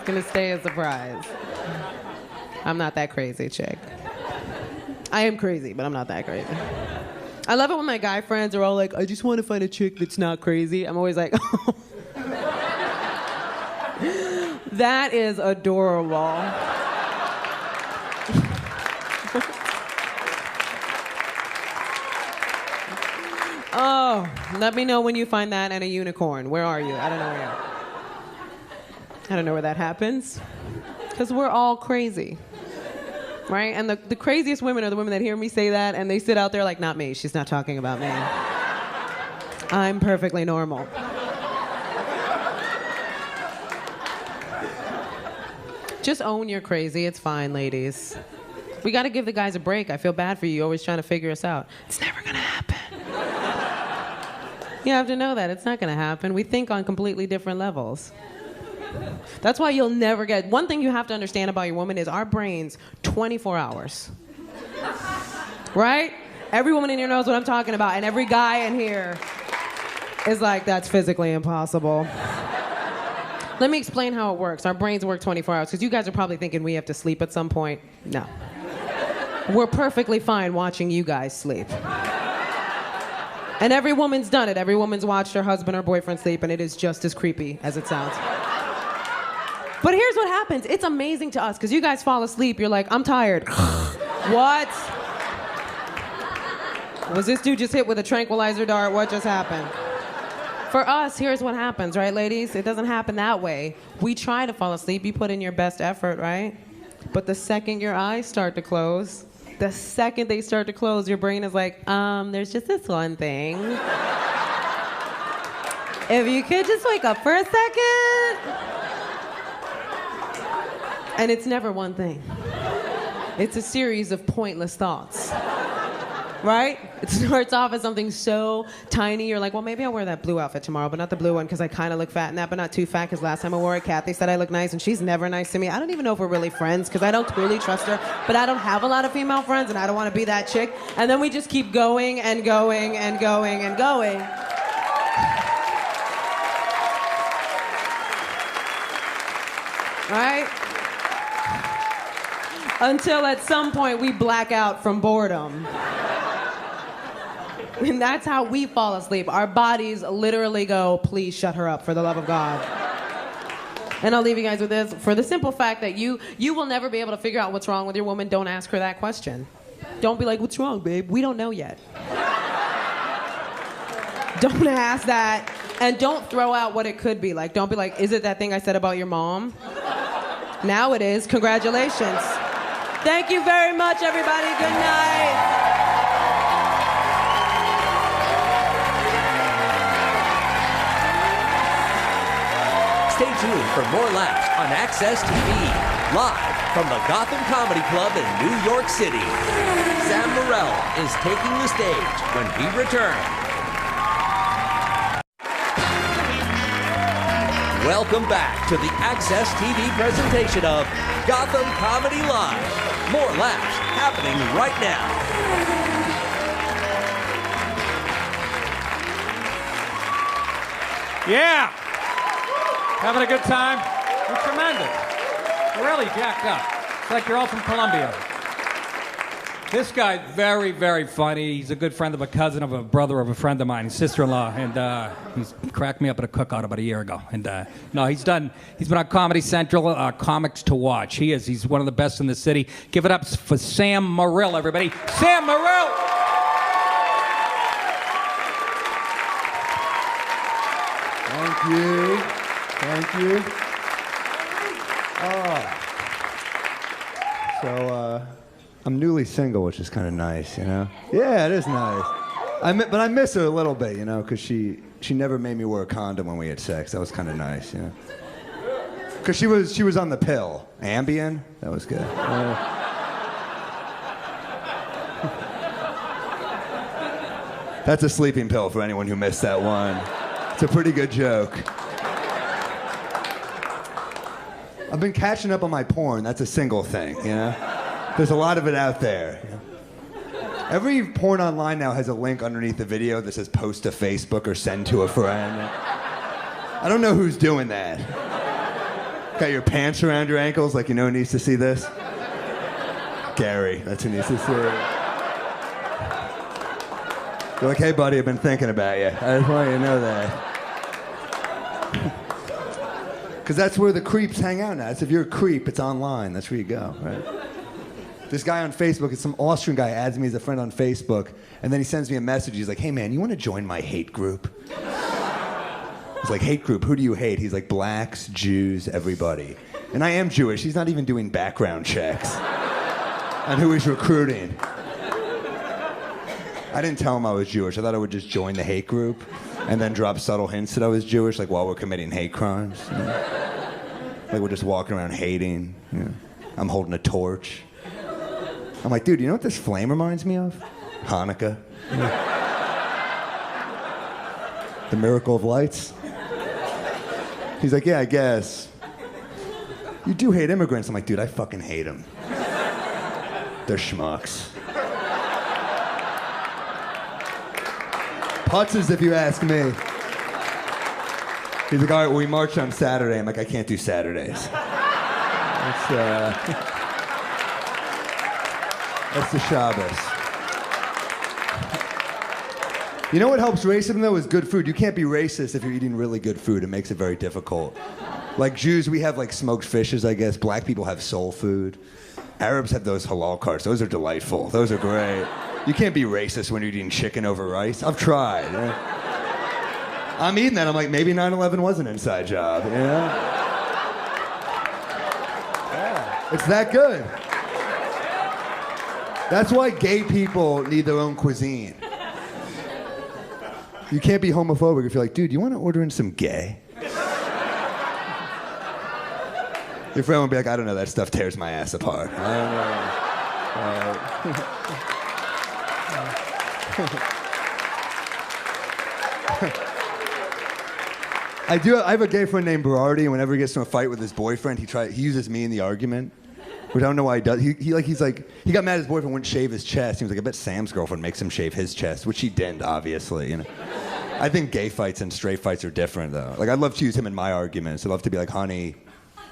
It's gonna stay a surprise. I'm not that crazy, chick. I am crazy, but I'm not that crazy. I love it when my guy friends are all like, I just want to find a chick that's not crazy. I'm always like, oh. That is adorable. Oh, let me know when you find that and a unicorn. Where are you? I don't know where you are. I don't know where that happens. Because we're all crazy. Right? And the craziest women are the women that hear me say that and they sit out there like, not me. She's not talking about me. I'm perfectly normal. Just own you're crazy. It's fine, ladies. We got to give the guys a break. I feel bad for you. You're always trying to figure us out. It's never going to happen. You have to know that. It's not going to happen. We think on completely different levels. That's why you'll never get... One thing you have to understand about your woman is our brains, 24 hours. Right? Every woman in here knows what I'm talking about, and every guy in here is like, that's physically impossible. Let me explain how it works. Our brains work 24 hours, because you guys are probably thinking we have to sleep at some point. No. We're perfectly fine watching you guys sleep. And every woman's done it. Every woman's watched her husband or boyfriend sleep, and it is just as creepy as it sounds. But here's what happens. It's amazing to us, because you guys fall asleep. You're like, I'm tired. What? Was this dude just hit with a tranquilizer dart? What just happened? For us, here's what happens, right, ladies? It doesn't happen that way. We try to fall asleep. You put in your best effort, right? But the second your eyes start to close, the second they start to close, your brain is like, there's just this one thing. If you could just wake up for a second. And it's never one thing. It's a series of pointless thoughts. Right? It starts off as something so tiny. You're like, well, maybe I'll wear that blue outfit tomorrow, but not the blue one because I kind of look fat in that, but not too fat because last time I wore it, Kathy said I look nice, and she's never nice to me. I don't even know if we're really friends because I don't truly trust her, but I don't have a lot of female friends, and I don't want to be that chick. And then we just keep going and going and going and going. Right? Until at some point we black out from boredom. And that's how we fall asleep. Our bodies literally go, please shut her up for the love of God. And I'll leave you guys with this. For the simple fact that you will never be able to figure out what's wrong with your woman, don't ask her that question. Don't be like, what's wrong, babe? We don't know yet. Don't ask that. And don't throw out what it could be. Like, don't be like, is it that thing I said about your mom? Now it is. Congratulations. Thank you very much, everybody. Good night. Stay tuned for more laughs on Access TV, live from the Gotham Comedy Club in New York City. Sam Morril is taking the stage when we return. Welcome back to the Access TV presentation of Gotham Comedy Live. More laughs happening right now. Yeah! Having a good time? You're tremendous. You're really jacked up. It's like you're all from Colombia. This guy's very, very funny. He's a good friend of a cousin of a brother of a friend of mine, sister-in-law, and he's cracked me up at a cookout about a year ago. And no, he's been on Comedy Central, Comics to Watch. He's one of the best in the city. Give it up for Sam Morril, everybody. Sam Morril! Thank you. Thank you. So, I'm newly single, which is kind of nice, you know? Yeah, it is nice. But I miss her a little bit, you know, because she never made me wear a condom when we had sex. That was kind of nice, you know? Because she was on the pill. Ambien? That was good. That's a sleeping pill for anyone who missed that one. It's a pretty good joke. I've been catching up on my porn. That's a single thing, you know? There's a lot of it out there. Every porn online now has a link underneath the video that says post to Facebook or send to a friend. I don't know who's doing that. Got your pants around your ankles like you know who needs to see this? Gary, that's who needs to see it. You're like, hey buddy, I've been thinking about you. I just want you to know that. Because that's where the creeps hang out now. If you're a creep, it's online. That's where you go, right? This guy on Facebook, it's some Austrian guy, adds me as a friend on Facebook, and then he sends me a message. He's like, hey man, you want to join my hate group? He's like, hate group, who do you hate? He's like, blacks, Jews, everybody. And I am Jewish. He's not even doing background checks on who he's recruiting. I didn't tell him I was Jewish. I thought I would just join the hate group and then drop subtle hints that I was Jewish, like while we're committing hate crimes. You know? Like we're just walking around hating. You know? I'm holding a torch. I'm like, dude, you know what this flame reminds me of? Hanukkah. You know? The miracle of lights. He's like, yeah, I guess. You do hate immigrants. I'm like, dude, I fucking hate them. They're schmucks. Putzes, if you ask me. He's like, all right, well, we marched on Saturday. I'm like, I can't do Saturdays. That's the Shabbos. You know what helps racism, though, is good food. You can't be racist if you're eating really good food. It makes it very difficult. Like Jews, we have like smoked fishes, I guess. Black people have soul food. Arabs have those halal carts. Those are delightful. Those are great. You can't be racist when you're eating chicken over rice. I've tried. I'm eating that. I'm like, maybe 9/11 was an inside job, you know? Yeah, it's that good. That's why gay people need their own cuisine. You can't be homophobic if you're like, dude, you want to order in some gay? Your friend would be like, I don't know, that stuff tears my ass apart. I don't know. I have a gay friend named Berardi, and whenever he gets in a fight with his boyfriend, he uses me in the argument, which I don't know why he does. He got mad at his boyfriend wouldn't shave his chest. He was like, I bet Sam's girlfriend makes him shave his chest, which he didn't, obviously, you know. I think gay fights and straight fights are different, though. Like, I'd love to use him in my arguments. I'd love to be like, honey,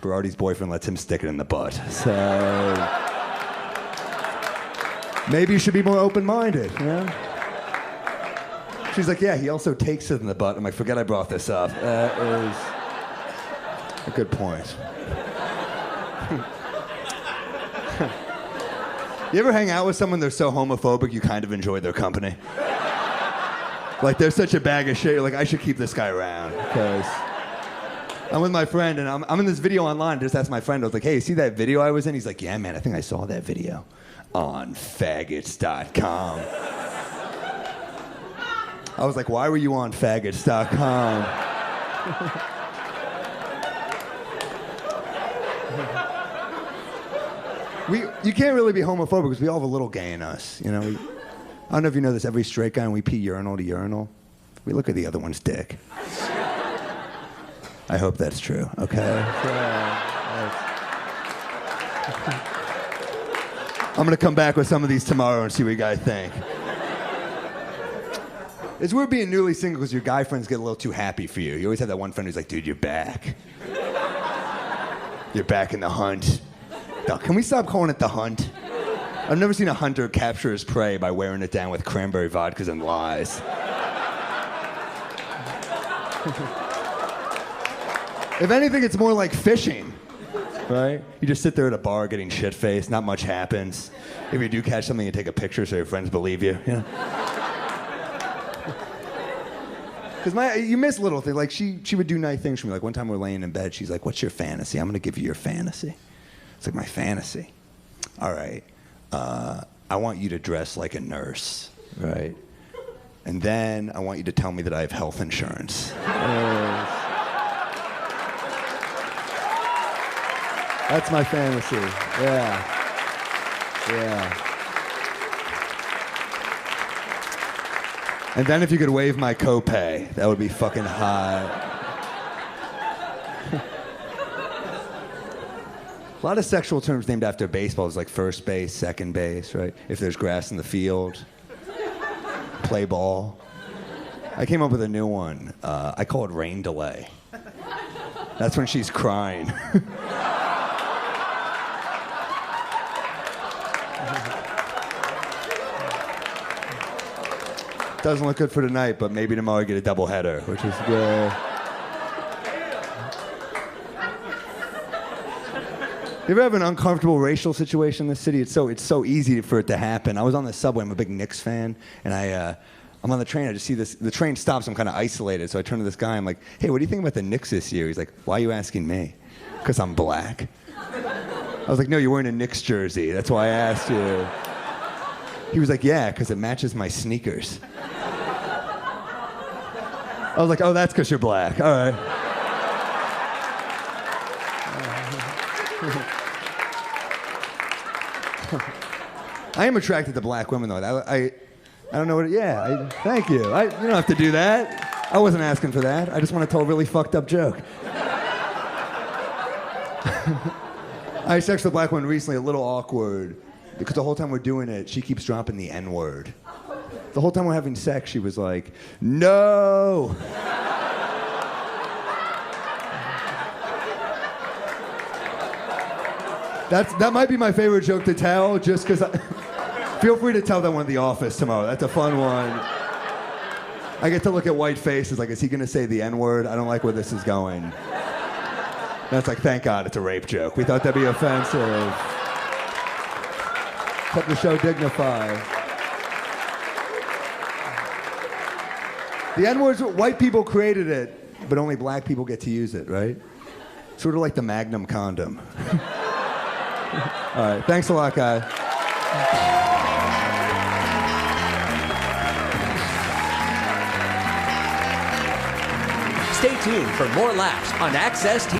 Berardi's boyfriend lets him stick it in the butt. So maybe you should be more open-minded, you know? She's like, yeah, he also takes it in the butt. I'm like, forget I brought this up. That is a good point. You ever hang out with someone they're so homophobic you kind of enjoy their company? Like, they're such a bag of shit, you're like, I should keep this guy around, because I'm with my friend, and I'm in this video online. I just asked my friend, I was like, hey, you see that video I was in? He's like, yeah, man, I think I saw that video on faggots.com. I was like, why were you on faggots.com? You can't really be homophobic because we all have a little gay in us, you know? I don't know if you know this, every straight guy, when we pee urinal to urinal, we look at the other one's dick. I hope that's true, okay? I'm gonna come back with some of these tomorrow and see what you guys think. It's weird being newly single because your guy friends get a little too happy for you. You always have that one friend who's like, dude, you're back. You're back in the hunt. Can we stop calling it the hunt? I've never seen a hunter capture his prey by wearing it down with cranberry vodkas and lies. If anything, it's more like fishing, right? You just sit there at a bar getting shit-faced, not much happens. If you do catch something, you take a picture so your friends believe you, you know? Because you miss little things. Like, she would do nice things for me. Like, one time we were laying in bed, she's like, what's your fantasy? I'm going to give you your fantasy. It's like, my fantasy? All right. I want you to dress like a nurse, right? And then I want you to tell me that I have health insurance. That's my fantasy. Yeah. And then if you could waive my copay, that would be fucking hot. A lot of sexual terms named after baseball is like first base, second base, right? If there's grass in the field, play ball. I came up with a new one. I call it rain delay. That's when she's crying. Doesn't look good for tonight, but maybe tomorrow I get a double header, which is good. You ever have an uncomfortable racial situation in this city? It's so easy for it to happen. I was on the subway. I'm a big Knicks fan, and I'm on the train. I just see this. The train stops. I'm kind of isolated, so I turn to this guy. I'm like, "Hey, what do you think about the Knicks this year?" He's like, "Why are you asking me? Because I'm black." I was like, "No, you're wearing a Knicks jersey. That's why I asked you." He was like, "Yeah, because it matches my sneakers." I was like, "Oh, that's because you're black. All right." I am attracted to black women, though. I don't know what. Thank you. You don't have to do that. I wasn't asking for that. I just want to tell a really fucked up joke. I had sex with a black woman recently, a little awkward, because the whole time we're doing it, she keeps dropping the N-word. The whole time we're having sex, she was like, "No." That might be my favorite joke to tell, just because feel free to tell that one at the office tomorrow. That's a fun one. I get to look at white faces like, is he going to say the N-word? I don't like where this is going. That's like, thank God it's a rape joke. We thought that'd be offensive. Kept the show dignified. The N-word's white people created it, but only black people get to use it, right? Sort of like the Magnum condom. All right, thanks a lot, guys. Stay tuned for more laughs on Access TV.